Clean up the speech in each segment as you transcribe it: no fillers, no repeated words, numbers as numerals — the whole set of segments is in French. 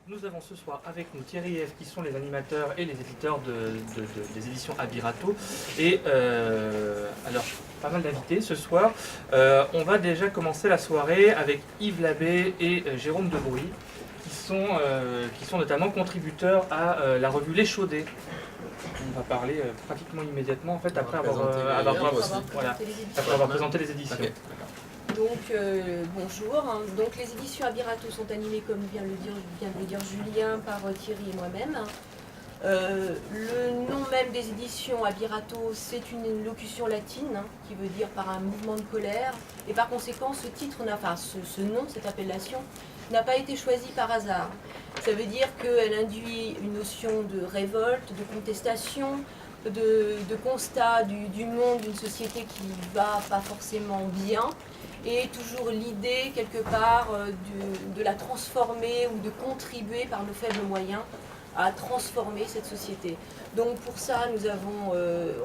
Nous avons ce soir avec nous Thierry et Eve qui sont les animateurs et les éditeurs des éditions Abirato. Et alors, pas mal d'invités ce soir. On va déjà commencer la soirée avec Yves Labbé et Jérôme Debrouille qui sont notamment contributeurs à la revue Les Chaudets. On va parler pratiquement immédiatement en fait après avoir présenté les éditions. Okay. Donc bonjour, donc les éditions Abirato sont animées comme vient de le dire Julien par Thierry et moi-même. Le nom même des éditions Abirato, c'est une locution latine qui veut dire par un mouvement de colère, et par conséquent ce nom, cette appellation, n'a pas été choisi par hasard. Ça veut dire qu'elle induit une notion de révolte, de contestation, de constat du monde, d'une société qui ne va pas forcément bien, et toujours l'idée quelque part de la transformer ou de contribuer par nos faibles moyens à transformer cette société. Donc pour ça, nous avons,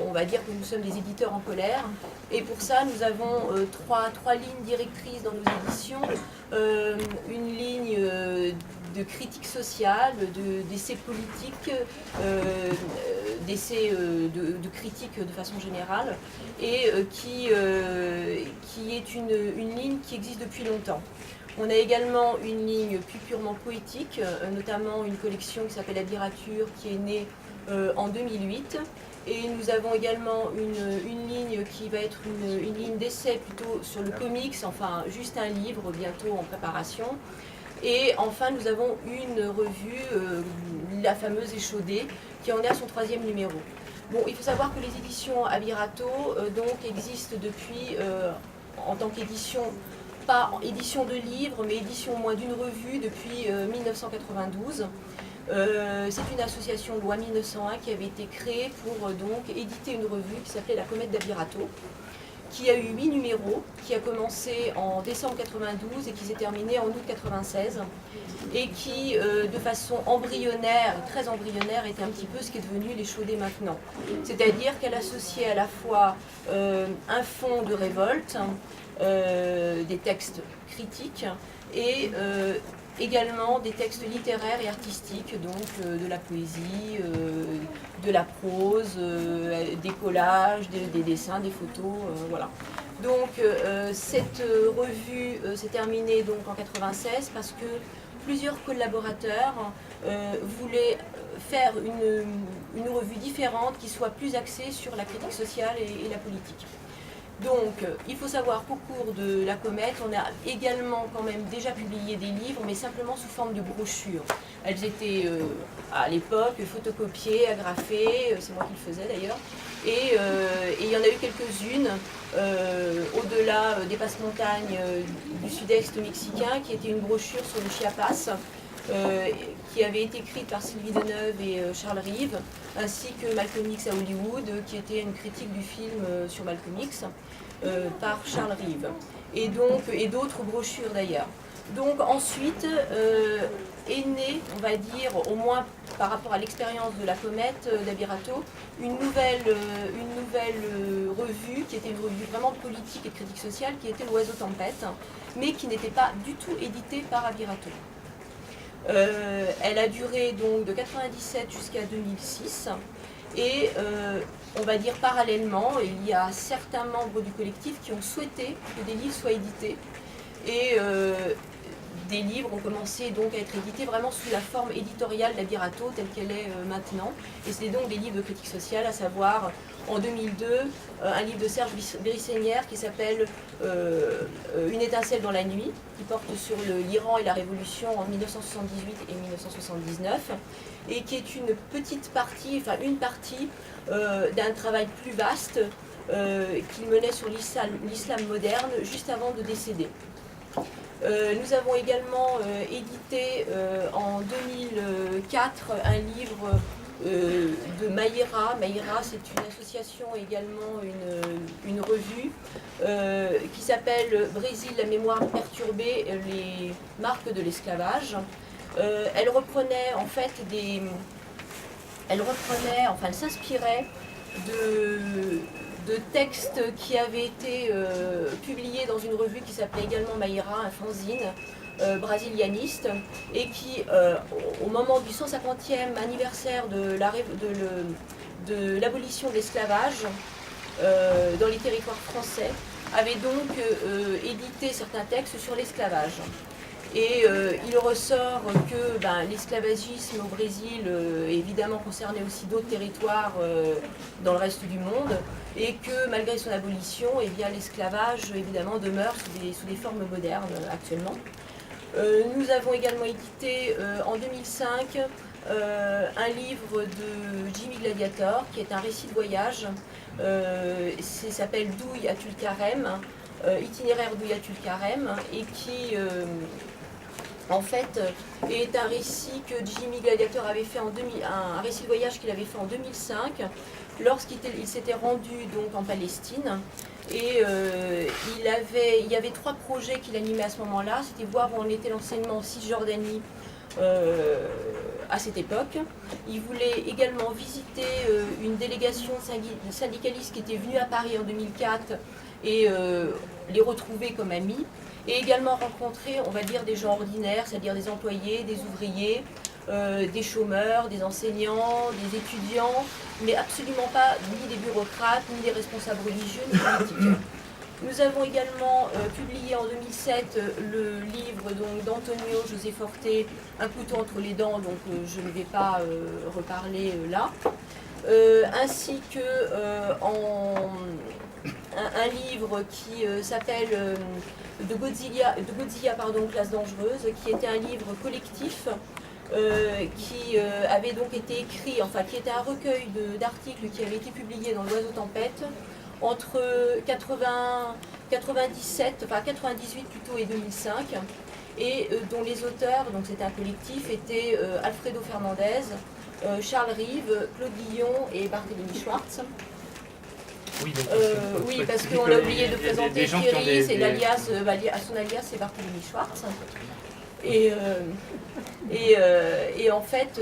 on va dire que nous sommes des éditeurs en colère, et pour ça, nous avons trois lignes directrices dans nos éditions. Une ligne de critique sociale, d'essais politiques, d'essais de critique de façon générale, et qui est une ligne qui existe depuis longtemps. On a également une ligne plus purement poétique, notamment une collection qui s'appelle Abirature, qui est née en 2008. Et nous avons également une ligne qui va être une ligne d'essai plutôt sur le comics, enfin juste un livre bientôt en préparation. Et enfin nous avons une revue, la fameuse Échaudée, qui en est à son 3e numéro. Bon, il faut savoir que les éditions Abirato donc existent depuis, en tant qu'édition, pas édition de livres, mais édition au moins d'une revue depuis 1992. C'est une association loi 1901 qui avait été créée pour donc éditer une revue qui s'appelait La Comète d'Abirato, qui a eu 8 numéros, qui a commencé en décembre 92 et qui s'est terminé en août 96, et qui, de façon embryonnaire, très embryonnaire, était un petit peu ce qui est devenu les Chaudets maintenant. C'est-à-dire qu'elle associait à la fois un fond de révolte, des textes critiques, et également des textes littéraires et artistiques, donc de la poésie, de la prose, des collages, des dessins, des photos, voilà. Donc cette revue s'est terminée donc en 96 parce que plusieurs collaborateurs voulaient faire une revue différente qui soit plus axée sur la critique sociale et la politique. Donc, il faut savoir qu'au cours de la Comète, on a également quand même déjà publié des livres, mais simplement sous forme de brochures. Elles étaient à l'époque photocopiées, agrafées, c'est moi qui le faisais d'ailleurs, et il y en a eu quelques-unes au-delà des passe-montagnes du sud-est mexicain, qui était une brochure sur le Chiapas, qui avait été écrite par Sylvie Deneuve et Charles Rive, ainsi que Malcolm X à Hollywood, qui était une critique du film sur Malcolm X par Charles Rive, et d'autres brochures d'ailleurs. Donc ensuite est née, on va dire, au moins par rapport à l'expérience de la Comète d'Abirato, une nouvelle revue, qui était une revue vraiment politique et de critique sociale, qui était l'Oiseau Tempête, mais qui n'était pas du tout éditée par Abirato. Elle a duré donc de 1997 jusqu'à 2006, et on va dire parallèlement, il y a certains membres du collectif qui ont souhaité que des livres soient édités, et des livres ont commencé donc à être édités vraiment sous la forme éditoriale d'Abirato telle qu'elle est maintenant, et c'est donc des livres de critique sociale, à savoir en 2002 un livre de Serge Bérissenière qui s'appelle Une étincelle dans la nuit, qui porte sur l'Iran et la Révolution en 1978 et 1979, et qui est une petite partie, enfin une partie d'un travail plus vaste qu'il menait sur l'islam moderne juste avant de décéder. Nous avons également édité en 2004 un livre de Maïra. Maïra, c'est une association, également une revue qui s'appelle Brésil, la mémoire perturbée, les marques de l'esclavage. Elle reprenait en fait elle s'inspirait de textes qui avaient été publiés dans une revue qui s'appelait également Maïra, un fanzine, brasilianiste, et qui, au moment du 150e anniversaire de l'abolition de l'esclavage dans les territoires français, avait donc édité certains textes sur l'esclavage. Et il ressort que l'esclavagisme au Brésil évidemment concernait aussi d'autres territoires dans le reste du monde, et que malgré son abolition, eh bien, l'esclavage évidemment demeure sous des formes modernes actuellement. Nous avons également édité en 2005 un livre de Jimmy Gladiator, qui est un récit de voyage. Ça s'appelle Douy à Tulkarem, itinéraire Douy à Tulkarem, et qui en fait est un récit que Jimmy Gladiator avait fait un récit de voyage qu'il avait fait en 2005 lorsqu'il s'était rendu donc en Palestine. Et il y avait 3 projets qu'il animait à ce moment-là. C'était voir où en était l'enseignement en Cisjordanie à cette époque. Il voulait également visiter une délégation syndicaliste qui était venue à Paris en 2004 et les retrouver comme amis. Et également rencontrer, on va dire, des gens ordinaires, c'est-à-dire des employés, des ouvriers, des chômeurs, des enseignants, des étudiants, mais absolument pas ni des bureaucrates, ni des responsables religieux, ni politiques. Nous avons également publié en 2007 le livre d'Antonio José Forte, Un couteau entre les dents, donc je ne vais pas reparler là, ainsi que un livre qui s'appelle de Godzilla, Classe dangereuse, qui était un livre collectif qui avait donc été écrit, enfin qui était un recueil d'articles qui avait été publié dans l'Oiseau Tempête entre 98 plutôt et 2005, et dont les auteurs, donc c'était un collectif, étaient Alfredo Fernandez, Charles Rive, Claude Guillon et Barthélémy Schwartz. Oui, donc, oui, parce qu'on a oublié de présenter Thierry, c'est l'alias, son alias c'est Barthélémy Schwartz. Et en fait,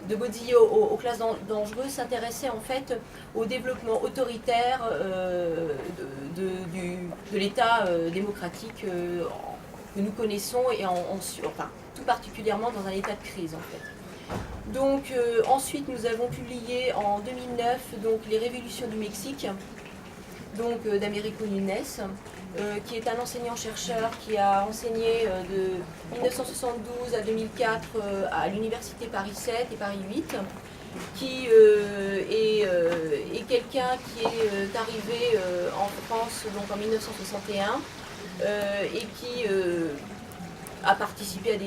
de Godzilla aux classes dangereuses s'intéressait en fait au développement autoritaire de l'État démocratique que nous connaissons, et enfin, tout particulièrement dans un état de crise en fait. Donc ensuite nous avons publié en 2009 donc, Les Révolutions du Mexique, donc d'Américo Nunes, qui est un enseignant-chercheur qui a enseigné de 1972 à 2004 à l'université Paris 7 et Paris 8, qui est quelqu'un qui est arrivé en France donc, en 1961 et qui a participé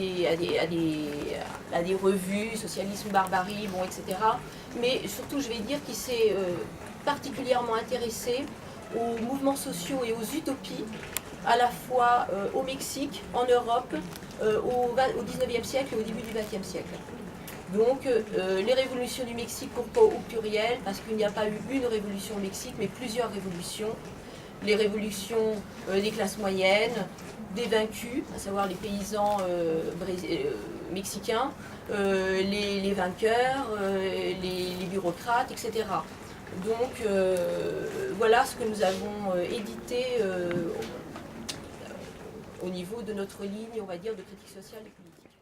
à des revues, Socialisme, Barbarie, bon, etc. Mais surtout, je vais dire qu'il s'est particulièrement intéressé aux mouvements sociaux et aux utopies, à la fois au Mexique, en Europe, au XIXe siècle et au début du XXe siècle. Donc, les révolutions du Mexique, pourquoi au pluriel? Parce qu'il n'y a pas eu une révolution au Mexique, mais plusieurs révolutions. Les révolutions des classes moyennes, des vaincus, à savoir les paysans mexicains, les vainqueurs, les bureaucrates, etc. Donc voilà ce que nous avons édité au niveau de notre ligne, on va dire, de critique sociale et politique.